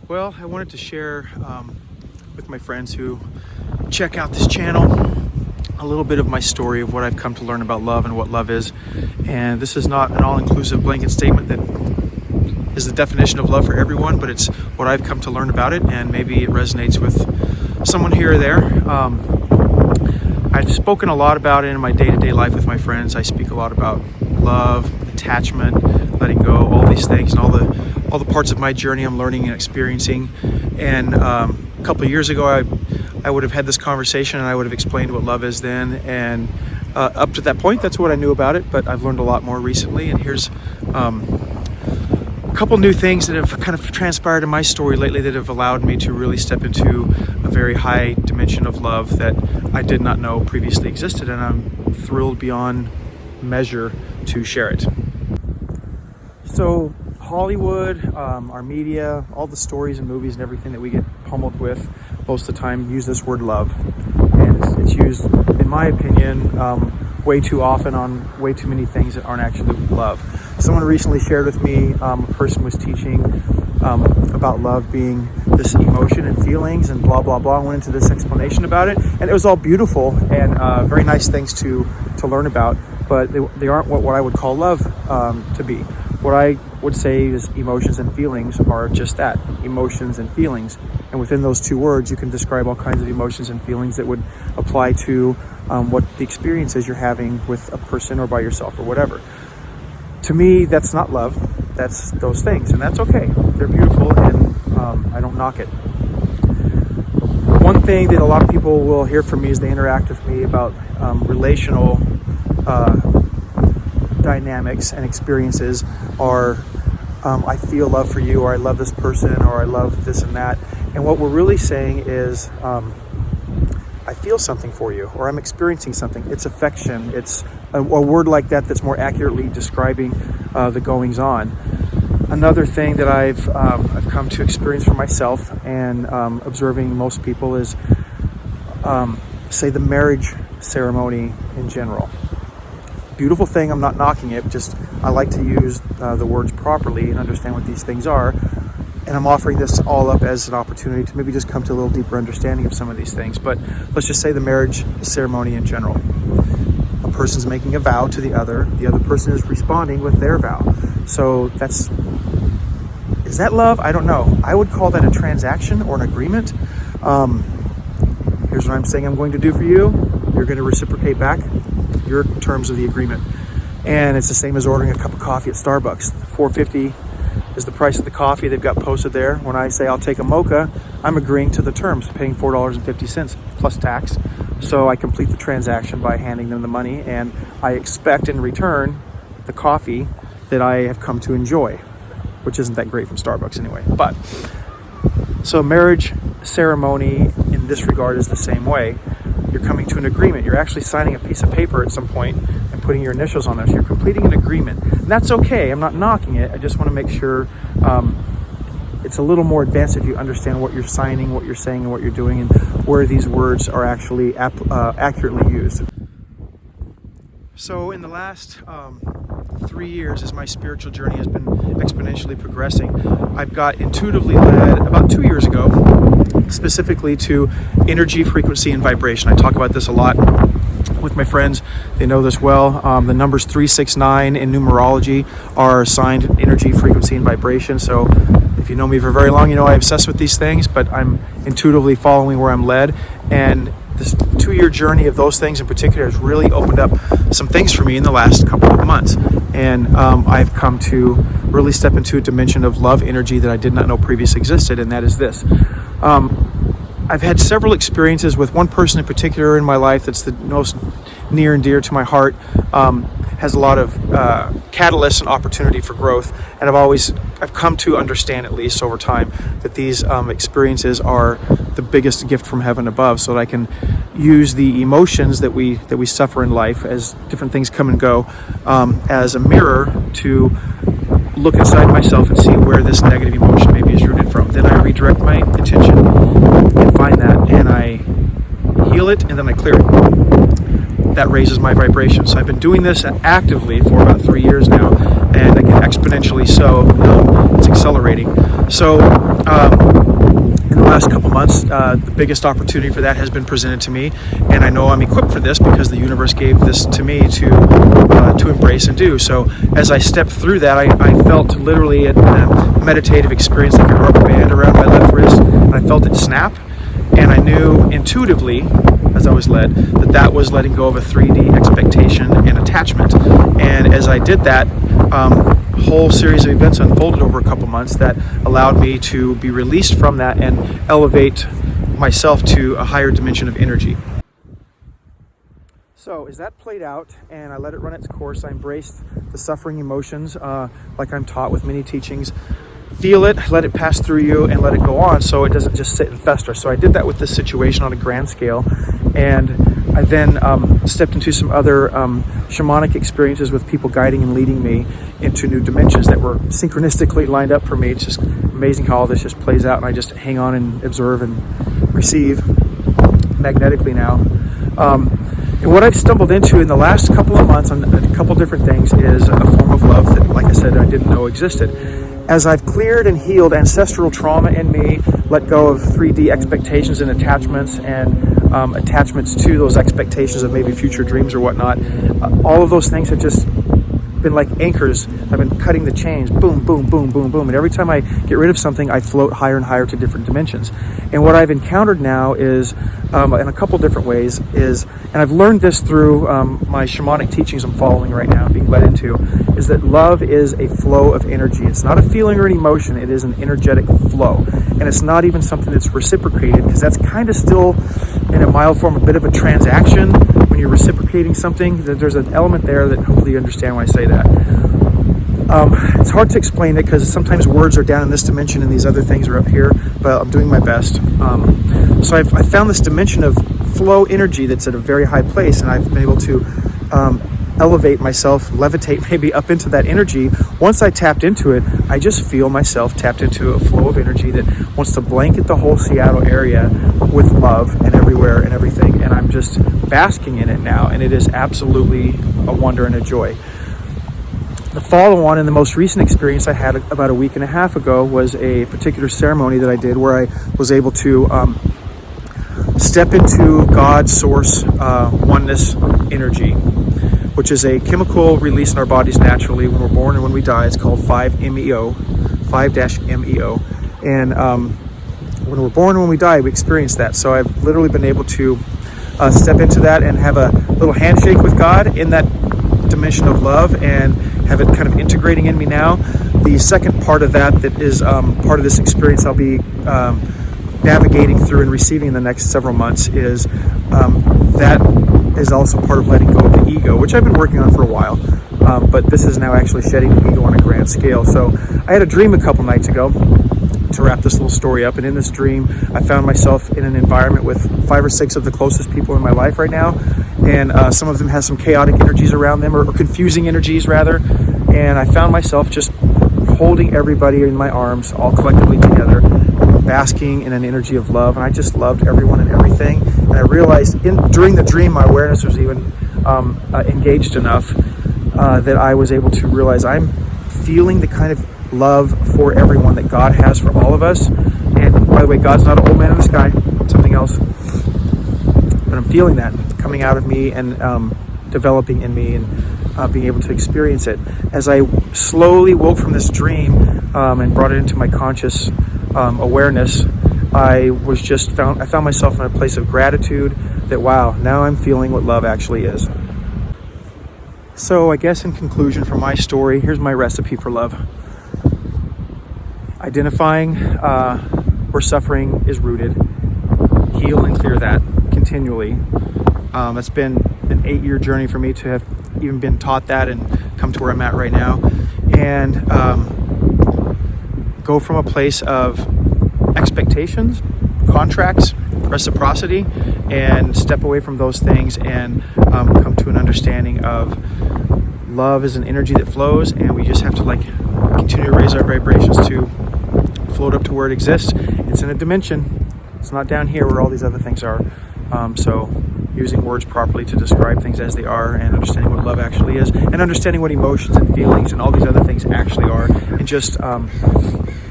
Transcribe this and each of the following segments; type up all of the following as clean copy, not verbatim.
Well, I wanted to share with my friends who check out this channel a little bit of my story of what I've come to learn about love and what love is. And this is not an all-inclusive blanket statement that is the definition of love for everyone, but it's what I've come to learn about it, and maybe it resonates with someone here or there. I've spoken a lot about it in my day-to-day life with my friends. I speak a lot about love, attachment, letting go, all these things, and all the parts of my journey I'm learning and experiencing. And a couple of years ago, I would have had this conversation and I would have explained what love is then. And up to that point, that's what I knew about it, but I've learned a lot more recently. And here's a couple new things that have kind of transpired in my story lately that have allowed me to really step into a very high dimension of love that I did not know previously existed. And I'm thrilled beyond measure to share it. So Hollywood, our media, all the stories and movies and everything that we get pummeled with most of the time use this word love. And it's used, in my opinion, way too often on way too many things that aren't actually love. Someone recently shared with me, a person was teaching about love being this emotion and feelings and blah, blah, blah. I went into this explanation about it, and it was all beautiful and very nice things to learn about, but they aren't what I would call love to be. What I would say is emotions and feelings are just that, emotions and feelings. And within those two words, you can describe all kinds of emotions and feelings that would apply to what the experience is you're having with a person or by yourself or whatever. To me, that's not love. That's those things, and that's okay. They're beautiful, and I don't knock it. One thing that a lot of people will hear from me as they interact with me about relational dynamics and experiences are I feel love for you, or I love this person, or I love this and that. And what we're really saying is I feel something for you, or I'm experiencing something. It's affection. It's a word like that that's more accurately describing the goings on. Another thing that I've come to experience for myself and observing most people is say the marriage ceremony in general. Beautiful thing, I'm not knocking it, just I like to use the words properly and understand what these things are. And I'm offering this all up as an opportunity to maybe just come to a little deeper understanding of some of these things. But let's just say the marriage ceremony in general. A person's making a vow to the other person is responding with their vow. So is that love? I don't know. I would call that a transaction or an agreement. Here's what I'm saying I'm going to do for you. You're going to reciprocate back your terms of the agreement. And it's the same as ordering a cup of coffee at Starbucks. $4.50 is the price of the coffee they've got posted there. When I say I'll take a mocha, I'm agreeing to the terms, paying $4.50 plus tax. So I complete the transaction by handing them the money, and I expect in return the coffee that I have come to enjoy, which isn't that great from Starbucks anyway. But so marriage ceremony in this regard is the same way. You're coming to an agreement. You're actually signing a piece of paper at some point and putting your initials on there. So you're completing an agreement. And that's okay. I'm not knocking it. I just want to make sure it's a little more advanced if you understand what you're signing, what you're saying, and what you're doing, and where these words are actually accurately used. So in the last 3 years, as my spiritual journey has been exponentially progressing, I've got intuitively led about 2 years ago, specifically to energy, frequency, and vibration. I talk about this a lot with my friends. They know this well. The numbers 369 in numerology are assigned energy, frequency, and vibration. So if you know me for very long, you know I obsess with these things, but I'm intuitively following where I'm led. And this 2-year journey of those things in particular has really opened up some things for me in the last couple of months. And I've come to really step into a dimension of love energy that I did not know previously existed, and that is this. I've had several experiences with one person in particular in my life that's the most near and dear to my heart. Has a lot of catalyst and opportunity for growth, and I've come to understand, at least over time, that these experiences are the biggest gift from heaven above, so that I can use the emotions that we suffer in life as different things come and go, as a mirror to look inside myself and see where this negative emotion maybe is rooted from. Then I redirect my attention and find that, and I heal it, and then I clear it. That raises my vibration. So I've been doing this actively for about 3 years now, and again, exponentially so. It's accelerating. So in the last couple months, the biggest opportunity for that has been presented to me, and I know I'm equipped for this because the universe gave this to me to embrace and do. So as I stepped through that, I felt literally a meditative experience, like a rubber band around my left wrist, and I felt it snap, and I knew intuitively, as I was led, that was letting go of a 3D expectation and attachment. And as I did that, a whole series of events unfolded over a couple months that allowed me to be released from that and elevate myself to a higher dimension of energy. So as that played out and I let it run its course, I embraced the suffering emotions like I'm taught with many teachings. Feel it, let it pass through you, and let it go on so it doesn't just sit and fester. So I did that with this situation on a grand scale, and I then stepped into some other shamanic experiences with people guiding and leading me into new dimensions that were synchronistically lined up for me. It's just amazing how all this just plays out, and I just hang on and observe and receive magnetically now. And what I've stumbled into in the last couple of months on a couple different things is a form of love that, like I said, I didn't know existed. As I've cleared and healed ancestral trauma in me, let go of 3D expectations and attachments, and attachments to those expectations of maybe future dreams or whatnot, all of those things have just been like anchors. I've been cutting the chains, boom, boom, boom, boom, boom. And every time I get rid of something, I float higher and higher to different dimensions. And what I've encountered now is, in a couple different ways, and I've learned this through my shamanic teachings I'm following right now, being led into, is that love is a flow of energy. It's not a feeling or an emotion, it is an energetic flow. And it's not even something that's reciprocated, because that's kind of still, in a mild form, a bit of a transaction. When you're reciprocating something, there's an element there that hopefully you understand when I say that. It's hard to explain it because sometimes words are down in this dimension and these other things are up here, but I'm doing my best. So I found this dimension of flow energy that's at a very high place, and I've been able to elevate myself, levitate maybe up into that energy. Once I tapped into it, I just feel myself tapped into a flow of energy that wants to blanket the whole Seattle area with love and everywhere and everything, and I'm just basking in it now, and it is absolutely a wonder and a joy. The follow-on and the most recent experience I had about a week and a half ago was a particular ceremony that I did where I was able to step into God's source oneness energy, which is a chemical release in our bodies naturally when we're born and when we die. It's called 5-MeO. And when we're born and when we die, we experience that. So I've literally been able to step into that and have a little handshake with God in that dimension of love, and have it kind of integrating in me now. The second part of that is part of this experience I'll be navigating through and receiving in the next several months is that is also part of letting go of the ego, which I've been working on for a while, but this is now actually shedding the ego on a grand scale. So I had a dream a couple nights ago, to wrap this little story up, and in this dream I found myself in an environment with 5 or 6 of the closest people in my life right now, and some of them has some chaotic energies around them, or confusing energies rather, and I found myself just holding everybody in my arms, all collectively together, basking in an energy of love, and I just loved everyone and everything. And I realized during the dream my awareness was even engaged enough that I was able to realize I'm feeling the kind of love for everyone that God has for all of us. And by the way, God's not an old man in the sky, it's something else, but I'm feeling that coming out of me and developing in me, and being able to experience it. As I slowly woke from this dream and brought it into my conscious awareness, I found myself in a place of gratitude that, wow, now I'm feeling what love actually is. So I guess in conclusion for my story, here's my recipe for love. Identifying where suffering is rooted, heal and clear that continually. It's been an 8-year journey for me to have even been taught that and come to where I'm at right now, and go from a place of expectations, contracts, reciprocity, and step away from those things and come to an understanding of love is an energy that flows, and we just have to like continue to raise our vibrations to float up to where it exists. It's in a dimension. It's not down here where all these other things are. So using words properly to describe things as they are, and understanding what love actually is, and understanding what emotions and feelings and all these other things actually are, and just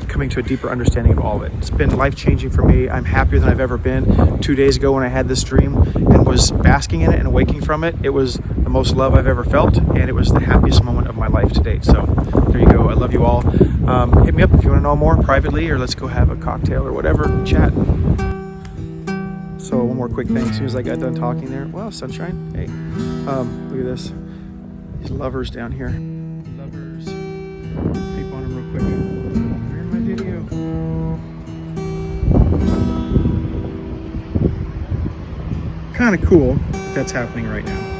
coming to a deeper understanding of all of it. It's been life-changing for me. I'm happier than I've ever been. 2 days ago when I had this dream and was basking in it and waking from it, it was the most love I've ever felt, and it was the happiest moment of my life to date. So there you go. I love you all. Hit me up if you want to know more privately, or let's go have a cocktail or whatever, chat. So one more quick thing. As soon as I got done talking there, wow, sunshine. Hey, look at this. These lovers down here. Lovers. Peep on them real quick. They're in my video. Kind of cool that that's happening right now.